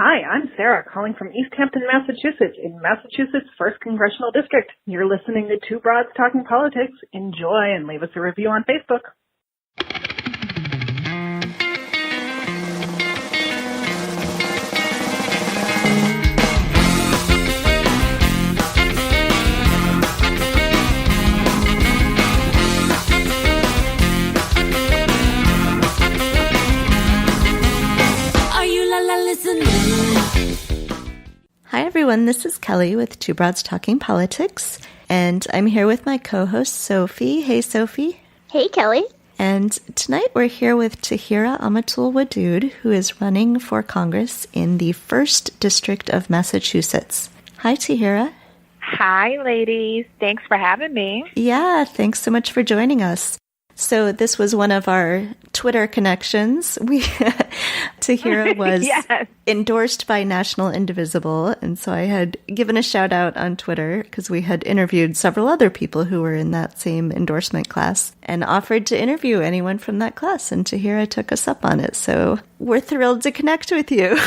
Hi, I'm Sarah, calling from East Hampton, Massachusetts, in Massachusetts' 1st Congressional District. You're listening to Two Broads Talking Politics. Enjoy and leave us a review on Facebook. Hi everyone, this is Kelly with Two Broads Talking Politics, and I'm here with my co-host Sophie. Hey Sophie. Hey Kelly. And tonight we're here with Tahirah Amatul-Wadud, who is running for Congress in the 1st District of Massachusetts. Hi Tahirah. Hi ladies, thanks for having me. Yeah, thanks so much for joining us. So this was one of our Twitter connections. Tahirah was yes. endorsed by National Indivisible, and so I had given a shout out on Twitter because we had interviewed several other people who were in that same endorsement class and offered to interview anyone from that class, and Tahirah took us up on it. So we're thrilled to connect with you.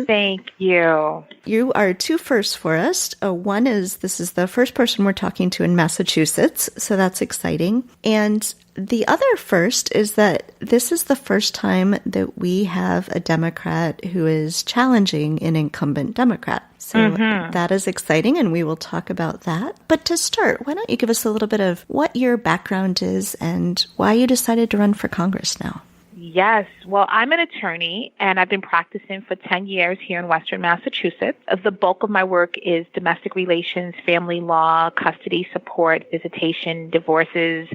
Thank you. You are two firsts for us. One is this is the first person we're talking to in Massachusetts, so that's exciting. And the other first is that this is the first time that we have a Democrat who is challenging an incumbent Democrat. So that is exciting, and we will talk about that. But to start, why don't you give us a little bit of what your background is and why you decided to run for Congress now? Yes. Well, I'm an attorney, and I've been practicing for 10 years here in Western Massachusetts. The bulk of my work is domestic relations, family law, custody support, visitation, divorces,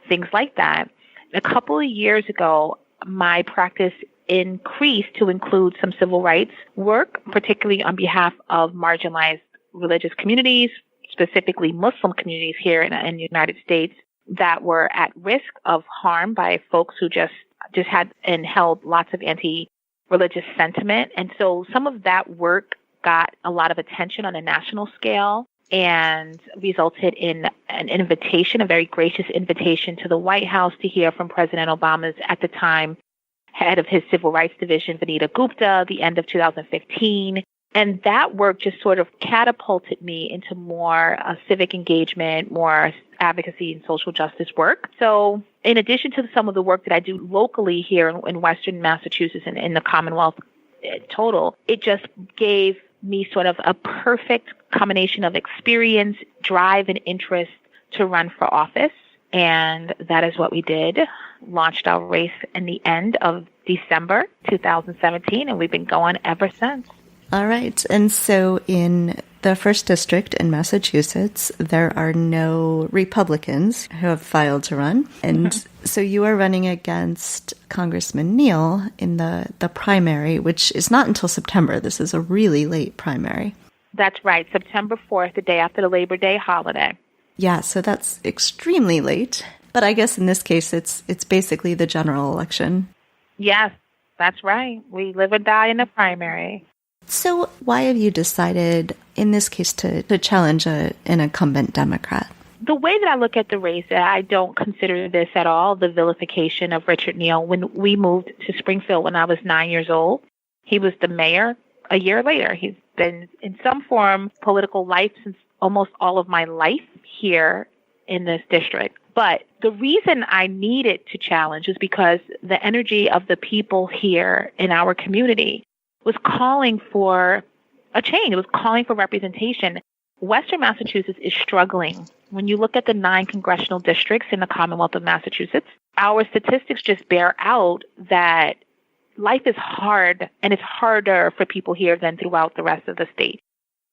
things like that. A couple of years ago, my practice increased to include some civil rights work, particularly on behalf of marginalized religious communities, specifically Muslim communities here in the United States that were at risk of harm by folks who just had and held lots of anti-religious sentiment. And so some of that work got a lot of attention on a national scale and resulted in an invitation, a very gracious invitation to the White House to hear from President Obama's, at the time, head of his Civil Rights Division, Vanita Gupta, the end of 2015. And that work just sort of catapulted me into more civic engagement, more advocacy and social justice work. So in addition to some of the work that I do locally here in Western Massachusetts and in the Commonwealth total, it just gave me sort of a perfect combination of experience, drive, and interest to run for office. And that is what we did. Launched our race in the end of December 2017, and we've been going ever since. All right. And so in the 1st District in Massachusetts, there are no Republicans who have filed to run. And so you are running against Congressman Neal in the primary, which is not until September. This is a really late primary. That's right. September 4th, the day after the Labor Day holiday. Yeah, so that's extremely late. But I guess in this case, it's basically the general election. Yes, that's right. We live or die in the primary. So why have you decided, in this case, to challenge an incumbent Democrat? The way that I look at the race, I don't consider this at all the vilification of Richard Neal. When we moved to Springfield when I was 9 years old, he was the mayor. A year later, he's been in some form political life since almost all of my life here in this district. But the reason I needed to challenge is because the energy of the people here in our community was calling for a change. It was calling for representation. Western Massachusetts is struggling. When you look at the 9 congressional districts in the Commonwealth of Massachusetts, our statistics just bear out that life is hard, and it's harder for people here than throughout the rest of the state.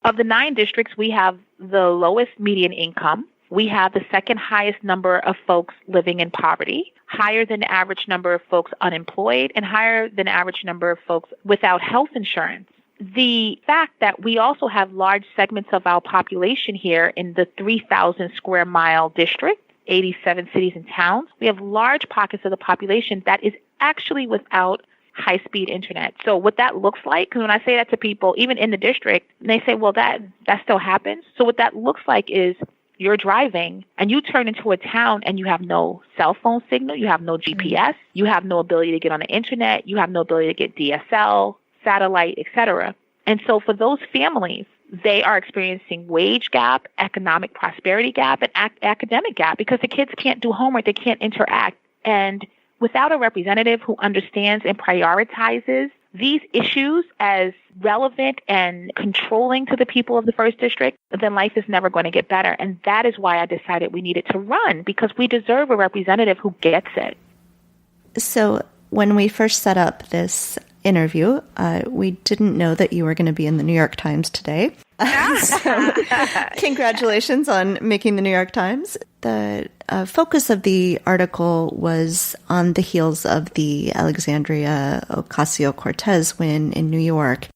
Of the 9 districts, we have the lowest median income. We have the second highest number of folks living in poverty, higher than the average number of folks unemployed, and higher than the average number of folks without health insurance. The fact that we also have large segments of our population here in the 3,000 square mile district, 87 cities and towns, we have large pockets of the population that is actually without high-speed internet. So what that looks like, because when I say that to people, even in the district, they say, well, that still happens. So what that looks like is you're driving and you turn into a town and you have no cell phone signal, you have no GPS, you have no ability to get on the internet, you have no ability to get DSL, satellite, etc. And so for those families, they are experiencing wage gap, economic prosperity gap, and academic gap because the kids can't do homework, they can't interact. And without a representative who understands and prioritizes these issues as relevant and controlling to the people of the first district, then life is never going to get better. And that is why I decided we needed to run, because we deserve a representative who gets it. So when we first set up this interview, we didn't know that you were going to be in the New York Times today. So, congratulations on making the New York Times. The focus of the article was on the heels of the Anastasia Ocasio-Cortez win in New York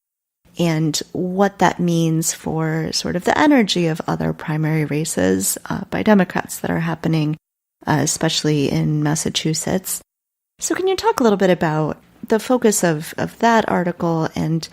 and what that means for sort of the energy of other primary races by Democrats that are happening, especially in Massachusetts. So can you talk a little bit about the focus of that article and,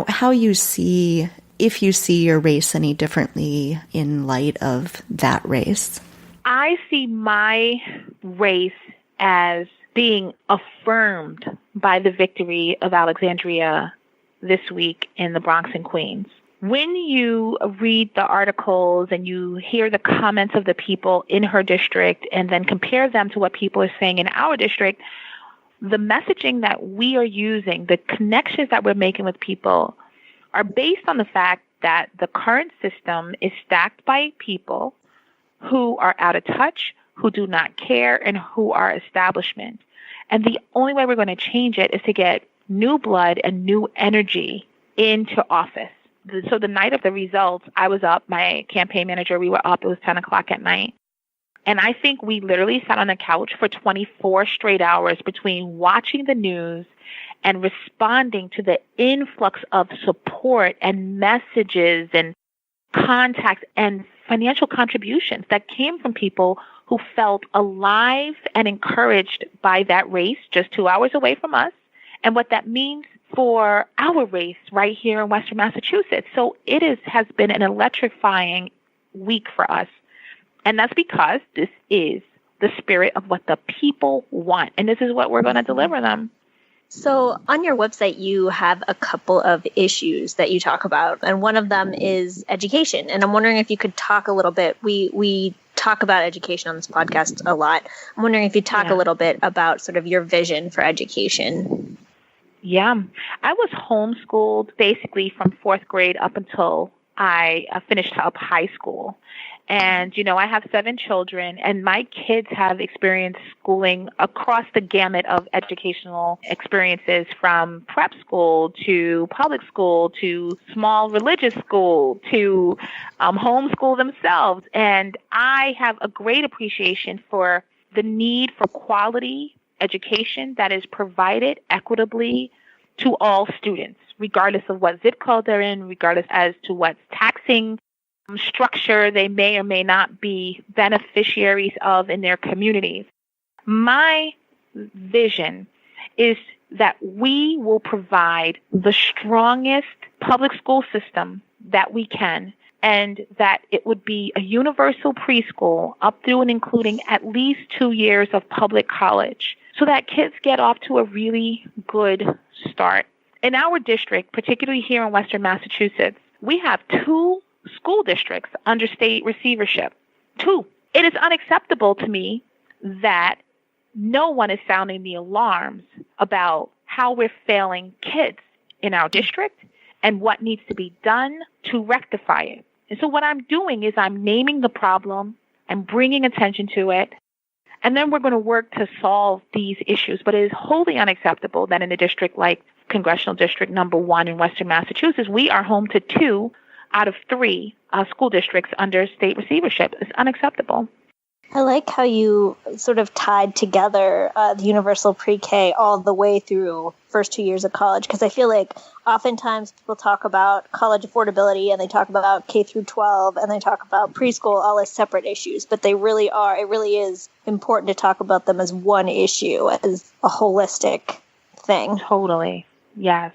how you see, if you see your race any differently in light of that race? I see my race as being affirmed by the victory of Alexandria this week in the Bronx and Queens. When you read the articles and you hear the comments of the people in her district and then compare them to what people are saying in our district, the messaging that we are using, the connections that we're making with people are based on the fact that the current system is stacked by people who are out of touch, who do not care, and who are establishment. And the only way we're going to change it is to get new blood and new energy into office. So the night of the results, I was up, my campaign manager, we were up, it was 10 o'clock at night. And I think we literally sat on the couch for 24 straight hours between watching the news and responding to the influx of support and messages and contacts and financial contributions that came from people who felt alive and encouraged by that race just 2 hours away from us and what that means for our race right here in Western Massachusetts. So it has been an electrifying week for us. And that's because this is the spirit of what the people want. And this is what we're going to deliver them. So on your website, you have a couple of issues that you talk about. And one of them is education. And I'm wondering if you could talk a little bit. We talk about education on this podcast a lot. I'm wondering if you talk a little bit about sort of your vision for education. Yeah. I was homeschooled basically from fourth grade up until I finished up high school. And, I have 7 children, and my kids have experienced schooling across the gamut of educational experiences, from prep school to public school to small religious school to homeschool themselves. And I have a great appreciation for the need for quality education that is provided equitably to all students, regardless of what zip code they're in, regardless as to what taxing structure they may or may not be beneficiaries of in their communities. My vision is that we will provide the strongest public school system that we can, and that it would be a universal preschool up through and including at least 2 years of public college, so that kids get off to a really good start. In our district, particularly here in Western Massachusetts, we have 2 school districts under state receivership. 2. It is unacceptable to me that no one is sounding the alarms about how we're failing kids in our district and what needs to be done to rectify it. And so what I'm doing is I'm naming the problem and bringing attention to it, and then we're going to work to solve these issues. But it is wholly unacceptable that in a district like Congressional District Number 1 in Western Massachusetts, we are home to 2 out of 3 school districts under state receivership. It's unacceptable. I like how you sort of tied together the universal pre-K all the way through first 2 years of college, because I feel like oftentimes people talk about college affordability and they talk about K through 12 and they talk about preschool all as separate issues, but they really are. It really is important to talk about them as one issue, as a holistic thing. Totally. Yes.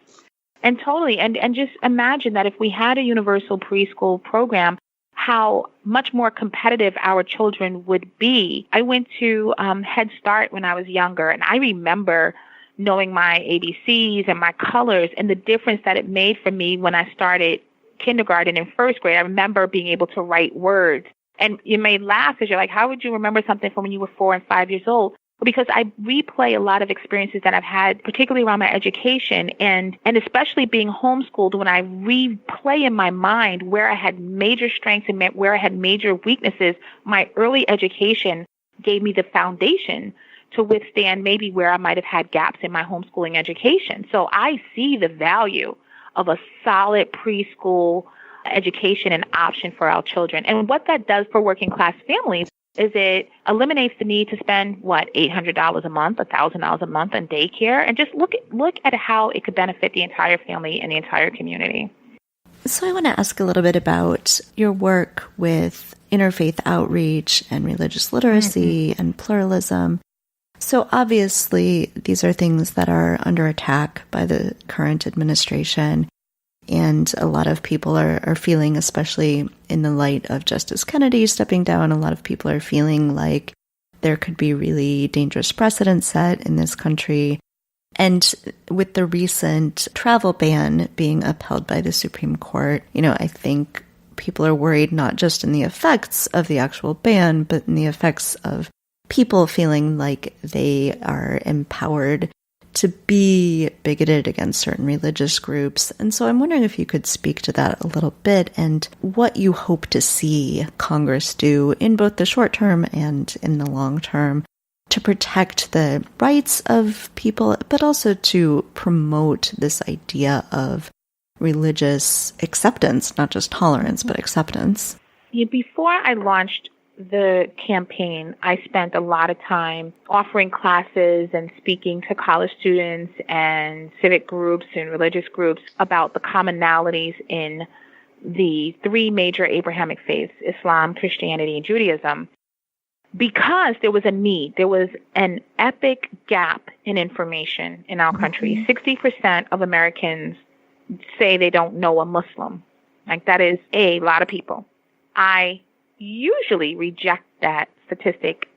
And totally. And just imagine that if we had a universal preschool program, how much more competitive our children would be. I went to Head Start when I was younger, and I remember knowing my ABCs and my colors and the difference that it made for me when I started kindergarten and first grade. I remember being able to write words. And you may laugh because you're like, how would you remember something from when you were 4 and 5 years old? Well, because I replay a lot of experiences that I've had, particularly around my education and especially being homeschooled, when I replay in my mind where I had major strengths and where I had major weaknesses. My early education gave me the foundation to withstand maybe where I might have had gaps in my homeschooling education. So I see the value of a solid preschool education and option for our children. And what that does for working class families is it eliminates the need to spend, $800 a month, $1,000 a month on daycare, and just look at how it could benefit the entire family and the entire community. So I want to ask a little bit about your work with interfaith outreach and religious literacy and pluralism. So obviously, these are things that are under attack by the current administration. And a lot of people are feeling, especially in the light of Justice Kennedy stepping down, a lot of people are feeling like there could be really dangerous precedent set in this country. And with the recent travel ban being upheld by the Supreme Court, I think people are worried not just in the effects of the actual ban, but in the effects of people feeling like they are empowered to be bigoted against certain religious groups. And so I'm wondering if you could speak to that a little bit and what you hope to see Congress do in both the short term and in the long term to protect the rights of people, but also to promote this idea of religious acceptance, not just tolerance, but acceptance. Before I launched the campaign, I spent a lot of time offering classes and speaking to college students and civic groups and religious groups about the commonalities in the 3 major Abrahamic faiths, Islam, Christianity, and Judaism, because there was a need. There was an epic gap in information in our country. 60% of Americans say they don't know a Muslim. Like, that is a lot of people. I usually reject that statistic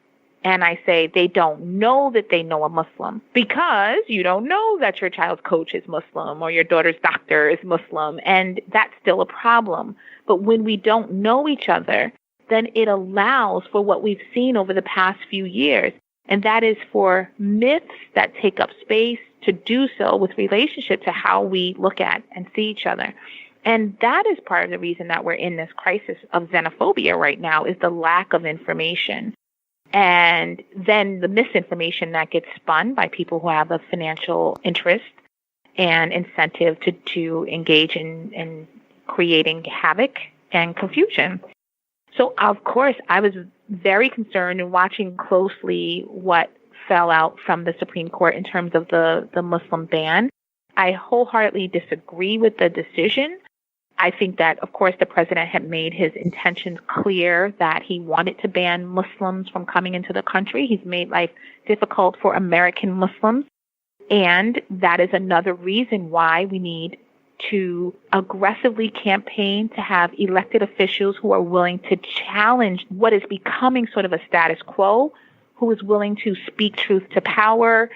and I say they don't know that they know a Muslim, because you don't know that your child's coach is Muslim or your daughter's doctor is Muslim, and that's still a problem. But when we don't know each other, then it allows for what we've seen over the past few years, and that is for myths that take up space to do so with relationship to how we look at and see each other. And that is part of the reason that we're in this crisis of xenophobia right now, is the lack of information. And then the misinformation that gets spun by people who have a financial interest and incentive to engage in creating havoc and confusion. So, of course, I was very concerned and watching closely what fell out from the Supreme Court in terms of the Muslim ban. I wholeheartedly disagree with the decision. I think that, of course, the president had made his intentions clear that he wanted to ban Muslims from coming into the country. He's made life difficult for American Muslims. And that is another reason why we need to aggressively campaign to have elected officials who are willing to challenge what is becoming sort of a status quo, who is willing to speak truth to power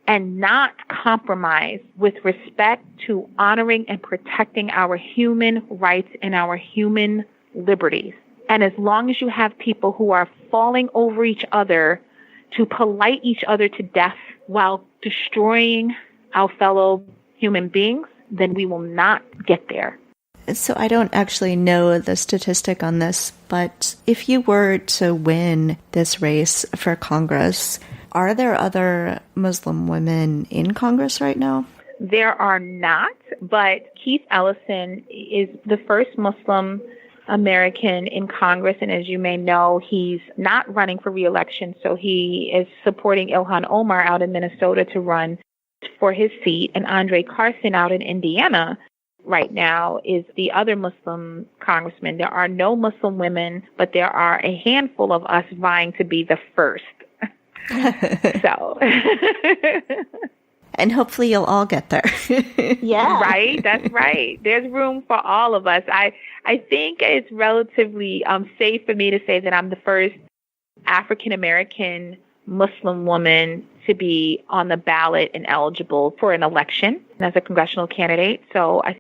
and not compromise with respect to honoring and protecting our human rights and our human liberties. And as long as you have people who are falling over each other to polite each other to death while destroying our fellow human beings, then we will not get there. So I don't actually know the statistic on this, but if you were to win this race for Congress, are there other Muslim women in Congress right now? There are not, but Keith Ellison is the first Muslim American in Congress, and as you may know, he's not running for re-election, so he is supporting Ilhan Omar out in Minnesota to run for his seat, and Andre Carson out in Indiana right now is the other Muslim congressman. There are no Muslim women, but there are a handful of us vying to be the first. So, and hopefully you'll all get there. Yeah. Right. That's right. There's room for all of us. I think it's relatively safe for me to say that I'm the first African American Muslim woman to be on the ballot and eligible for an election as a congressional candidate. So I